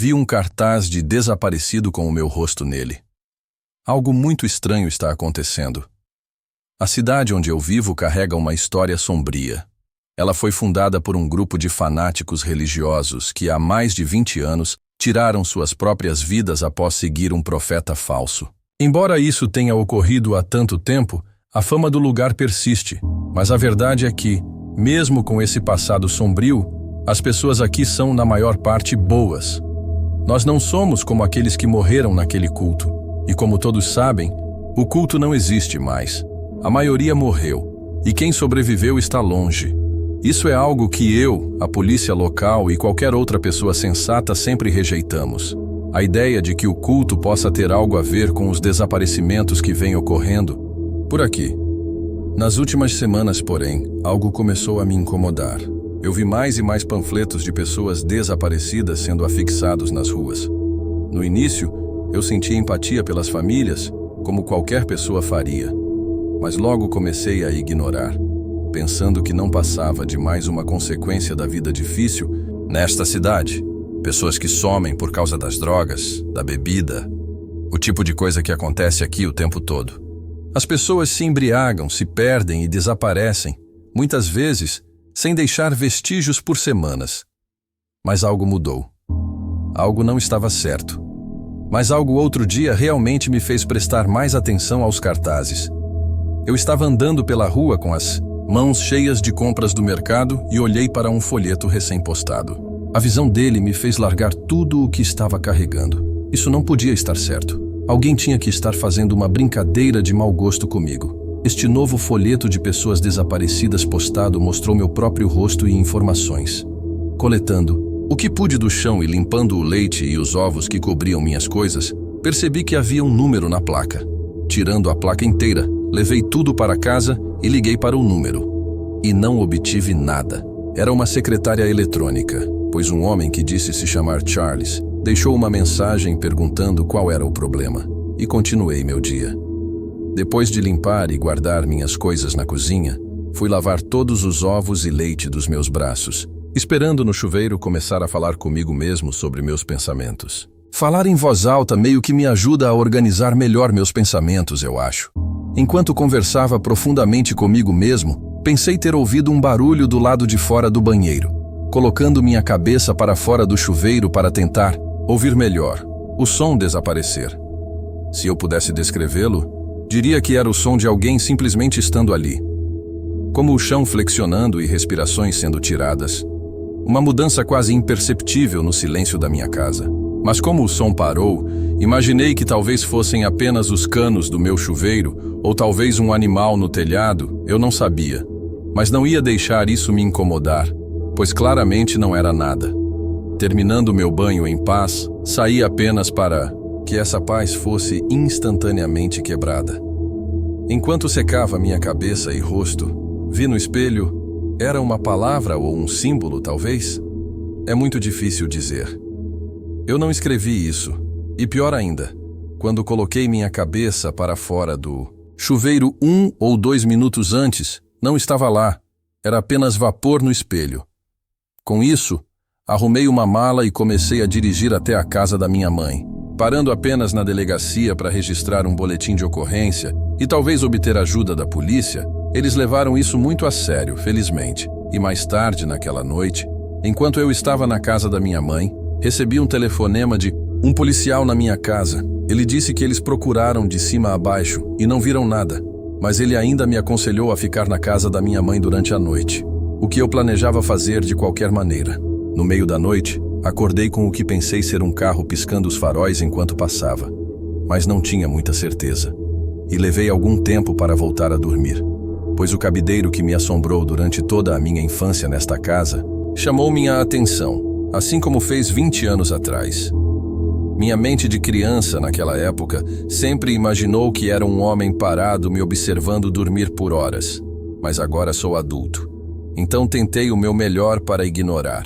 vi um cartaz de desaparecido com o meu rosto nele. Algo muito estranho está acontecendo. A cidade onde eu vivo carrega uma história sombria. Ela foi fundada por um grupo de fanáticos religiosos que há mais de 20 anos tiraram suas próprias vidas após seguir um profeta falso. Embora isso tenha ocorrido há tanto tempo, a fama do lugar persiste, mas a verdade é que, mesmo com esse passado sombrio, as pessoas aqui são, na maior parte, boas. Nós não somos como aqueles que morreram naquele culto, e como todos sabem, o culto não existe mais. A maioria morreu, e quem sobreviveu está longe. Isso é algo que eu, a polícia local e qualquer outra pessoa sensata sempre rejeitamos. A ideia de que o culto possa ter algo a ver com os desaparecimentos que vêm ocorrendo por aqui. Nas últimas semanas, porém, algo começou a me incomodar. Eu vi mais e mais panfletos de pessoas desaparecidas sendo afixados nas ruas. No início, eu senti empatia pelas famílias, como qualquer pessoa faria. Mas logo comecei a ignorar, pensando que não passava de mais uma consequência da vida difícil nesta cidade. Pessoas que somem por causa das drogas, da bebida, o tipo de coisa que acontece aqui o tempo todo. As pessoas se embriagam, se perdem e desaparecem, muitas vezes sem deixar vestígios por semanas. Mas algo mudou. Algo não estava certo. Mas algo outro dia realmente me fez prestar mais atenção aos cartazes. Eu estava andando pela rua com as mãos cheias de compras do mercado e olhei para um folheto recém-postado. A visão dele me fez largar tudo o que estava carregando. Isso não podia estar certo. Alguém tinha que estar fazendo uma brincadeira de mau gosto comigo. Este novo folheto de pessoas desaparecidas postado mostrou meu próprio rosto e informações. Coletando o que pude do chão e limpando o leite e os ovos que cobriam minhas coisas, percebi que havia um número na placa. Tirando a placa inteira, levei tudo para casa e liguei para o número. E não obtive nada. Era uma secretária eletrônica, pois um homem que disse se chamar Charles deixou uma mensagem perguntando qual era o problema. E continuei meu dia. Depois de limpar e guardar minhas coisas na cozinha, fui lavar todos os ovos e leite dos meus braços, esperando no chuveiro começar a falar comigo mesmo sobre meus pensamentos. Falar em voz alta meio que me ajuda a organizar melhor meus pensamentos, eu acho. Enquanto conversava profundamente comigo mesmo, pensei ter ouvido um barulho do lado de fora do banheiro. Colocando minha cabeça para fora do chuveiro para tentar ouvir melhor, o som desaparecer. Se eu pudesse descrevê-lo, diria que era o som de alguém simplesmente estando ali. Como o chão flexionando e respirações sendo tiradas. Uma mudança quase imperceptível no silêncio da minha casa. Mas como o som parou, imaginei que talvez fossem apenas os canos do meu chuveiro ou talvez um animal no telhado, eu não sabia. Mas não ia deixar isso me incomodar, pois claramente não era nada. Terminando meu banho em paz, saí apenas para que essa paz fosse instantaneamente quebrada. Enquanto secava minha cabeça e rosto, vi no espelho, era uma palavra ou um símbolo talvez? É muito difícil dizer. Eu não escrevi isso, e pior ainda, quando coloquei minha cabeça para fora do chuveiro 1 ou 2 minutos antes, não estava lá, era apenas vapor no espelho. Com isso, arrumei uma mala e comecei a dirigir até a casa da minha mãe, parando apenas na delegacia para registrar um boletim de ocorrência e talvez obter ajuda da polícia. Eles levaram isso muito a sério, felizmente, e mais tarde naquela noite, enquanto eu estava na casa da minha mãe, recebi um telefonema de um policial na minha casa. Ele disse que eles procuraram de cima a baixo e não viram nada, mas ele ainda me aconselhou a ficar na casa da minha mãe durante a noite, o que eu planejava fazer de qualquer maneira. No meio da noite, acordei com o que pensei ser um carro piscando os faróis enquanto passava, mas não tinha muita certeza, e levei algum tempo para voltar a dormir, pois o cabideiro que me assombrou durante toda a minha infância nesta casa chamou minha atenção. Assim como fez 20 anos atrás. Minha mente de criança, naquela época, sempre imaginou que era um homem parado me observando dormir por horas. Mas agora sou adulto. Então tentei o meu melhor para ignorar.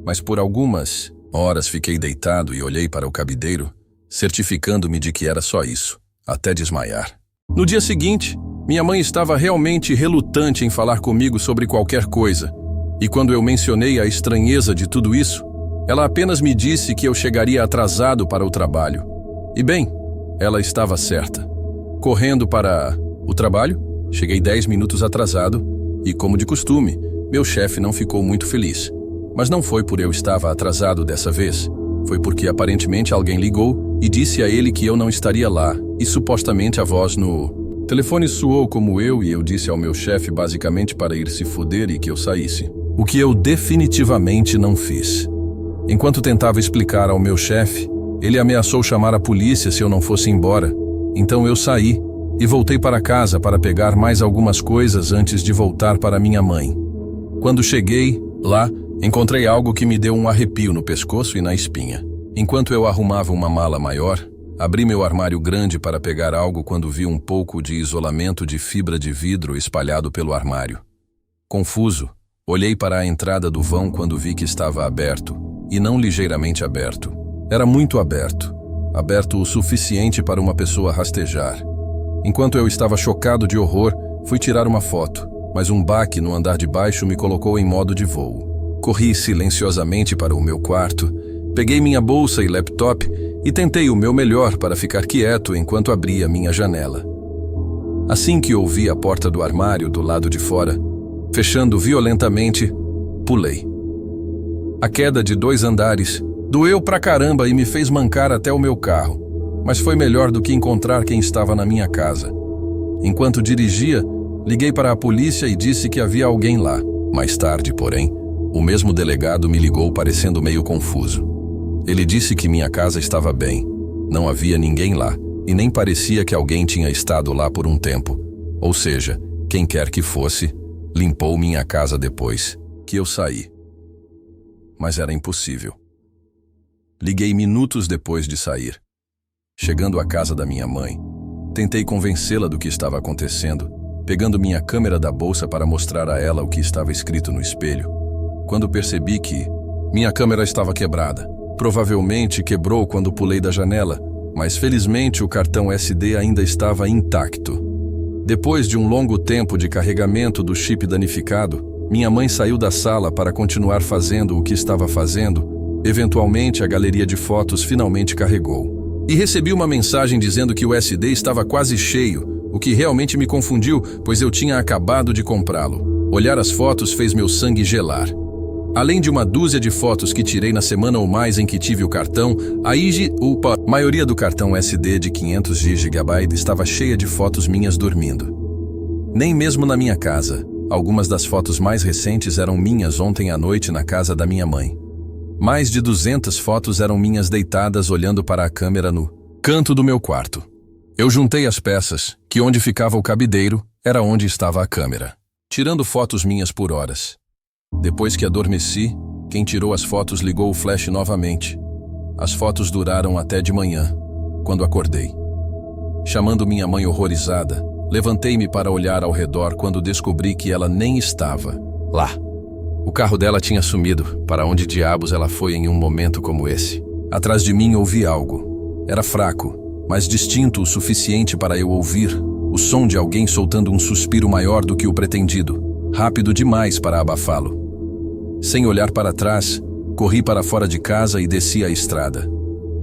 Mas por algumas horas fiquei deitado e olhei para o cabideiro, certificando-me de que era só isso, até desmaiar. No dia seguinte, minha mãe estava realmente relutante em falar comigo sobre qualquer coisa. E quando eu mencionei a estranheza de tudo isso, Ela apenas me disse que eu chegaria atrasado para o trabalho. E bem, ela estava certa. Correndo para o trabalho, cheguei 10 minutos atrasado e, como de costume, meu chefe não ficou muito feliz. Mas não foi por eu estava atrasado dessa vez. Foi porque aparentemente alguém ligou e disse a ele que eu não estaria lá e supostamente a voz no telefone soou como eu e eu disse ao meu chefe basicamente para ir se fuder e que eu saísse. O que eu definitivamente não fiz. Enquanto tentava explicar ao meu chefe, ele ameaçou chamar a polícia se eu não fosse embora. Então eu saí e voltei para casa para pegar mais algumas coisas antes de voltar para minha mãe. Quando cheguei lá, encontrei algo que me deu um arrepio no pescoço e na espinha. Enquanto eu arrumava uma mala maior, abri meu armário grande para pegar algo quando vi um pouco de isolamento de fibra de vidro espalhado pelo armário. Confuso, olhei para a entrada do vão quando vi que estava aberto, e não ligeiramente aberto. Era muito aberto. Aberto o suficiente para uma pessoa rastejar. Enquanto eu estava chocado de horror, fui tirar uma foto, mas um baque no andar de baixo me colocou em modo de voo. Corri silenciosamente para o meu quarto, peguei minha bolsa e laptop e tentei o meu melhor para ficar quieto enquanto abria minha janela. Assim que ouvi a porta do armário do lado de fora, fechando violentamente, pulei. A queda de 2 andares doeu pra caramba e me fez mancar até o meu carro, mas foi melhor do que encontrar quem estava na minha casa. Enquanto dirigia, liguei para a polícia e disse que havia alguém lá. Mais tarde, porém, o mesmo delegado me ligou parecendo meio confuso. Ele disse que minha casa estava bem, não havia ninguém lá e nem parecia que alguém tinha estado lá por um tempo. Ou seja, quem quer que fosse, limpou minha casa depois que eu saí. Mas era impossível. Liguei minutos depois de sair. Chegando à casa da minha mãe, tentei convencê-la do que estava acontecendo, pegando minha câmera da bolsa para mostrar a ela o que estava escrito no espelho, quando percebi que minha câmera estava quebrada. Provavelmente quebrou quando pulei da janela, mas felizmente o cartão SD ainda estava intacto. Depois de um longo tempo de carregamento do chip danificado, minha mãe saiu da sala para continuar fazendo o que estava fazendo. Eventualmente, a galeria de fotos finalmente carregou. E recebi uma mensagem dizendo que o SD estava quase cheio, o que realmente me confundiu, pois eu tinha acabado de comprá-lo. Olhar as fotos fez meu sangue gelar. Além de uma dúzia de fotos que tirei na semana ou mais em que tive o cartão, a maioria do cartão SD de 500 GB estava cheia de fotos minhas dormindo. Nem mesmo na minha casa. Algumas das fotos mais recentes eram minhas ontem à noite na casa da minha mãe. Mais de 200 fotos eram minhas deitadas olhando para a câmera no canto do meu quarto. Eu juntei as peças, que onde ficava o cabideiro era onde estava a câmera, tirando fotos minhas por horas. Depois que adormeci, quem tirou as fotos ligou o flash novamente. As fotos duraram até de manhã, quando acordei. Chamando minha mãe horrorizada, levantei-me para olhar ao redor quando descobri que ela nem estava lá. O carro dela tinha sumido. Para onde diabos ela foi em um momento como esse? Atrás de mim ouvi algo. Era fraco, mas distinto o suficiente para eu ouvir o som de alguém soltando um suspiro maior do que o pretendido, rápido demais para abafá-lo. Sem olhar para trás, corri para fora de casa e desci a estrada.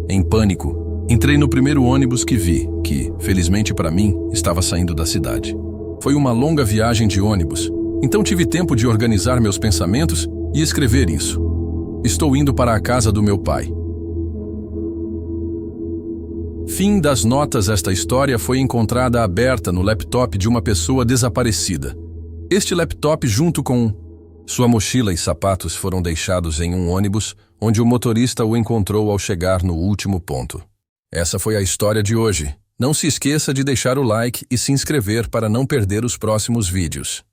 Em pânico, entrei no primeiro ônibus que vi, que, felizmente para mim, estava saindo da cidade. Foi uma longa viagem de ônibus, então tive tempo de organizar meus pensamentos e escrever isso. Estou indo para a casa do meu pai. Fim das notas. Esta história foi encontrada aberta no laptop de uma pessoa desaparecida. Este laptop, junto com sua mochila e sapatos, foram deixados em um ônibus, onde o motorista o encontrou ao chegar no último ponto. Essa foi a história de hoje. Não se esqueça de deixar o like e se inscrever para não perder os próximos vídeos.